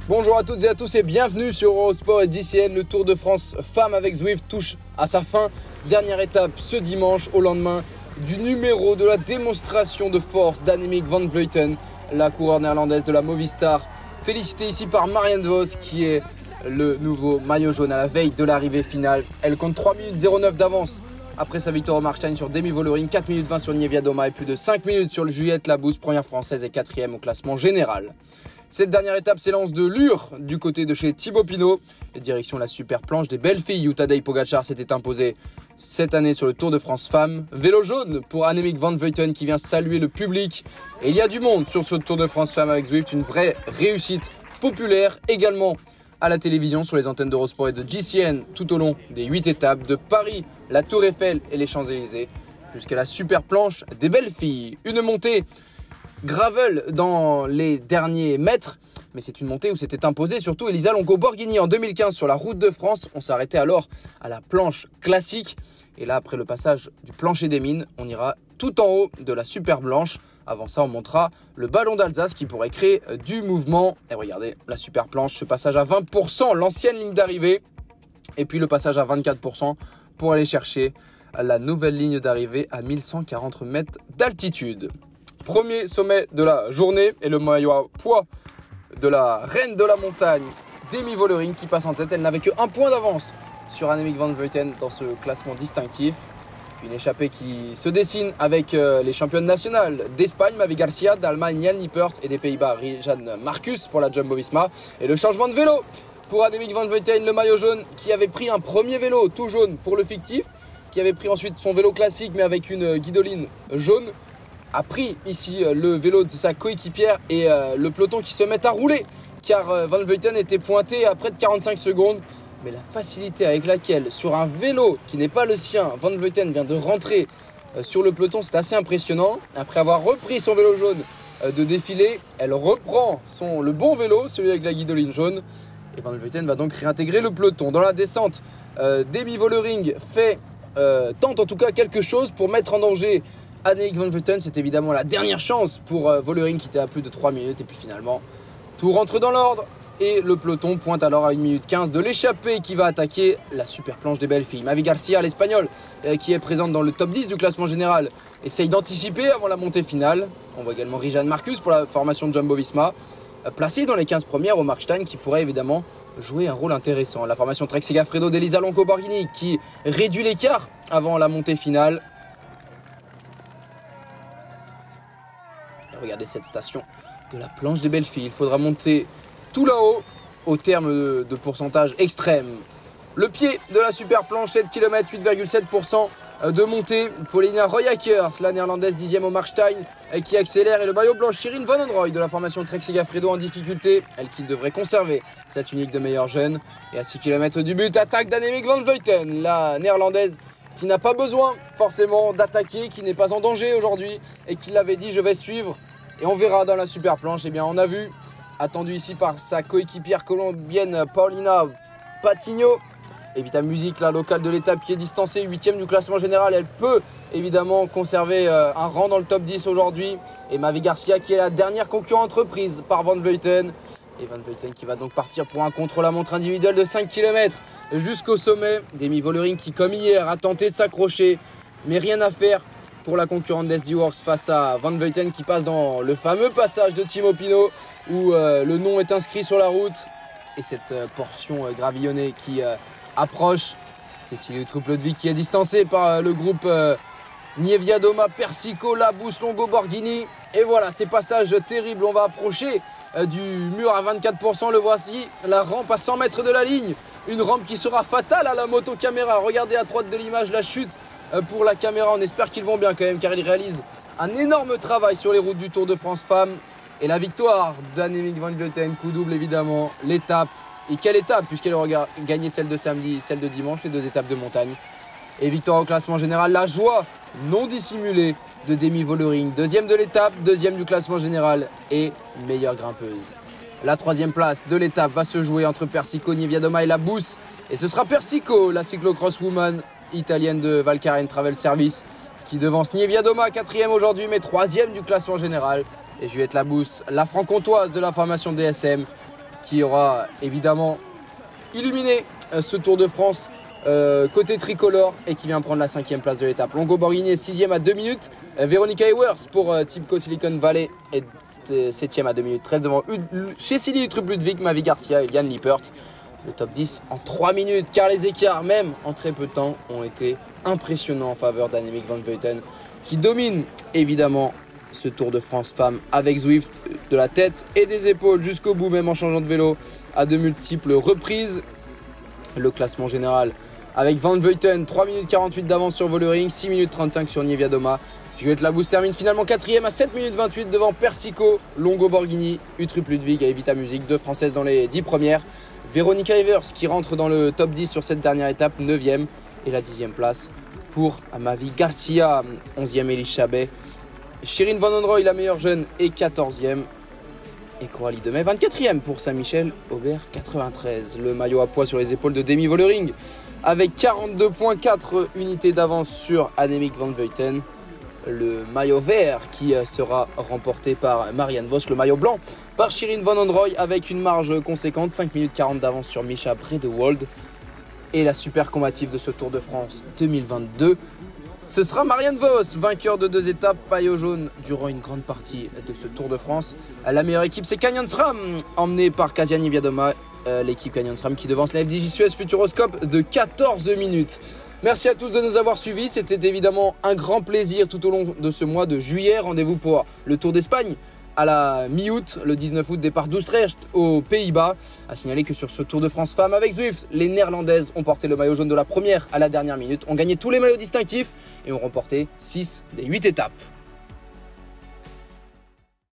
Bonjour à toutes et à tous et bienvenue sur Eurosport et DCN. Le Tour de France Femmes avec Zwift touche à sa fin. Dernière étape ce dimanche au lendemain du numéro de la démonstration de force d'Annemiek van Vleuten, la coureure néerlandaise de la Movistar. Félicitée ici par Marianne Vos qui est le nouveau maillot jaune à la veille de l'arrivée finale. Elle compte 3 minutes 09 d'avance après sa victoire au Markstein sur Demi Vollering, 4 minutes 20 sur Niewiadoma et plus de 5 minutes sur le Juliette Labous, première française et quatrième au classement général. Cette dernière étape s'élance de Lure du côté de chez Thibaut Pinot et direction la super planche des belles filles où Tadej Pogacar s'était imposé cette année sur le Tour de France Femmes. Vélo jaune pour Annemiek van Vleuten qui vient saluer le public. Et il y a du monde sur ce Tour de France Femmes avec Zwift, une vraie réussite populaire également à la télévision sur les antennes d'Eurosport et de GCN tout au long des 8 étapes de Paris, la Tour Eiffel et les Champs-Élysées jusqu'à la super planche des belles filles. Une montée gravel dans les derniers mètres, mais c'est une montée où s'était imposée surtout Elisa Longo Borghini en 2015 sur la route de France. On s'arrêtait alors à la planche classique et là après le passage du plancher des mines, on ira tout en haut de la super blanche. Avant ça, on montera le ballon d'Alsace qui pourrait créer du mouvement. Et regardez la super planche, ce passage à 20%, l'ancienne ligne d'arrivée, et puis le passage à 24% pour aller chercher la nouvelle ligne d'arrivée à 1140 mètres d'altitude. Premier sommet de la journée et le maillot à poids de la reine de la montagne, Demi Vollering, qui passe en tête. Elle n'avait que 1 point d'avance sur Annemiek van Vleuten dans ce classement distinctif. Une échappée qui se dessine avec les championnes nationales d'Espagne, Mavi Garcia, d'Allemagne, Jan Lippert et des Pays-Bas, Rijan Marcus pour la Jumbo-Visma. Et le changement de vélo pour Annemiek van Vleuten, le maillot jaune qui avait pris un premier vélo tout jaune pour le fictif, qui avait pris ensuite son vélo classique mais avec une guidoline jaune, a pris ici le vélo de sa coéquipière et le peloton qui se met à rouler car Van Vleuten était pointé à près de 45 secondes. Mais la facilité avec laquelle sur un vélo qui n'est pas le sien, Van Vleuten vient de rentrer sur le peloton, c'est assez impressionnant. Après avoir repris son vélo jaune de défilé, elle reprend le bon vélo, celui avec la guidoline jaune. Et Van Vleuten va donc réintégrer le peloton. Dans la descente, Demi Vollering tente en tout cas quelque chose pour mettre en danger Annemiek van Vleuten. C'est évidemment la dernière chance pour Vollering qui était à plus de 3 minutes. Et puis finalement, tout rentre dans l'ordre. Et le peloton pointe alors à 1 minute 15 de l'échappée qui va attaquer la super planche des belles filles. Mavi Garcia, l'Espagnole, qui est présente dans le top 10 du classement général, essaye d'anticiper avant la montée finale. On voit également Rijan Marcus pour la formation de Jumbo-Visma, placé dans les 15 premières au Markstein, qui pourrait évidemment jouer un rôle intéressant. La formation Trek Segafredo d'Elisa Longo Borghini qui réduit l'écart avant la montée finale. Et regardez cette station de la planche des belles filles. Il faudra monter tout là-haut au terme de pourcentage extrême. Le pied de la super planche, 7 km, 8,7% de montée. Paulina Royakkers, la néerlandaise 10e au Markstein, qui accélère. Et le maillot blanc, Shirin Van Anrooij de la formation Trek Segafredo en difficulté. Elle qui devrait conserver sa tunique de meilleure jeune. Et à 6 km du but, attaque d'Annemiek van Vleuten, la néerlandaise qui n'a pas besoin forcément d'attaquer, qui n'est pas en danger aujourd'hui et qui l'avait dit je vais suivre. Et on verra dans la super planche. Eh bien, on a vu, attendu ici par sa coéquipière colombienne Paulina Patiño. Et Vita Music, la locale de l'étape qui est distancée, 8e du classement général. Elle peut évidemment conserver un rang dans le top 10 aujourd'hui. Et Mavi Garcia qui est la dernière concurrente reprise par Van Vleuten. Et Van Vleuten qui va donc partir pour un contre-la-montre individuel de 5 km jusqu'au sommet. Demi Vollering qui, comme hier, a tenté de s'accrocher. Mais rien à faire pour la concurrente d'SD Works face à Van Vleuten qui passe dans le fameux passage de Thibaut Pinot où le nom est inscrit sur la route. Et cette portion gravillonnée qui approche. Cécile Uttrup-Ludwig qui est distancée par le groupe Niewiadoma, Persico, Labous, Longo Borghini. Et voilà, ces passages terribles. On va approcher du mur à 24%. Le voici, la rampe à 100 mètres de la ligne. Une rampe qui sera fatale à la moto-caméra. Regardez à droite de l'image la chute pour la caméra. On espère qu'ils vont bien quand même car ils réalisent un énorme travail sur les routes du Tour de France Femmes. Et la victoire d'Annemiek van Vleuten, coup double évidemment, l'étape. Et quelle étape puisqu'elle aura gagné celle de samedi, celle de dimanche, les 2 étapes de montagne. Et victoire au classement général, la joie non dissimulée de Demi Vollering. 2e de l'étape, 2e du classement général et meilleure grimpeuse. La 3e place de l'étape va se jouer entre Persico, Niewiadoma et Labous. Et ce sera Persico, la cyclocross-woman italienne de Valcaren Travel Service, qui devance Niewiadoma, 4e aujourd'hui, mais 3e du classement général. Et Juliette Labous, la franc-comtoise de la formation DSM, qui aura évidemment illuminé ce Tour de France côté tricolore et qui vient prendre la 5e place de l'étape. Longo Borghini est 6e à 2 minutes. Veronica Ewers pour Tipco Silicon Valley est 7e à 2 minutes 13 devant Cecilie Uttrup-Ludwig, Mavi Garcia et Liane Lippert. Le top 10 en 3 minutes, car les écarts, même en très peu de temps, ont été impressionnants en faveur d'Annemiek van Vleuten, qui domine évidemment ce Tour de France femmes avec Zwift de la tête et des épaules jusqu'au bout, même en changeant de vélo à de multiples reprises. Le classement général avec Van Vleuten, 3 minutes 48 d'avance sur Vollering, 6 minutes 35 sur Niewiadoma. Juliette Labous termine finalement 4e à 7 minutes 28 devant Persico, Longo Borghini, Uttrup-Ludwig et Evita Music, 2 Françaises dans les 10 premières. Veronica Ewers qui rentre dans le top 10 sur cette dernière étape, 9e, et la 10e place pour Mavi Garcia, 11e Elise Chabet. Shirin Van Onroy, la meilleure jeune, est 14e. Et Coralie Demey, 24e pour Saint-Michel, Aubert 93. Le maillot à poids sur les épaules de Demi Vollering avec 42,4 unités d'avance sur Annemiek van Vleuten. Le maillot vert qui sera remporté par Marianne Vos, le maillot blanc par Shirin Van Onroy avec une marge conséquente, 5 minutes 40 d'avance sur Misha Bredewald. Et la super combative de ce Tour de France 2022, ce sera Marianne Vos, vainqueur de 2 étapes, maillot jaune durant une grande partie de ce Tour de France. La meilleure équipe, c'est Canyon SRAM, emmenée par Kasia Niewiadoma, l'équipe Canyon SRAM qui devance la FDJ Suez Futuroscope de 14 minutes. Merci à tous de nous avoir suivis. C'était évidemment un grand plaisir tout au long de ce mois de juillet. Rendez-vous pour le Tour d'Espagne à la mi-août, le 19 août, départ d'Utrecht aux Pays-Bas. À signaler que sur ce Tour de France femmes avec Zwift, les Néerlandaises ont porté le maillot jaune de la première à la dernière minute, ont gagné tous les maillots distinctifs et ont remporté 6 des 8 étapes.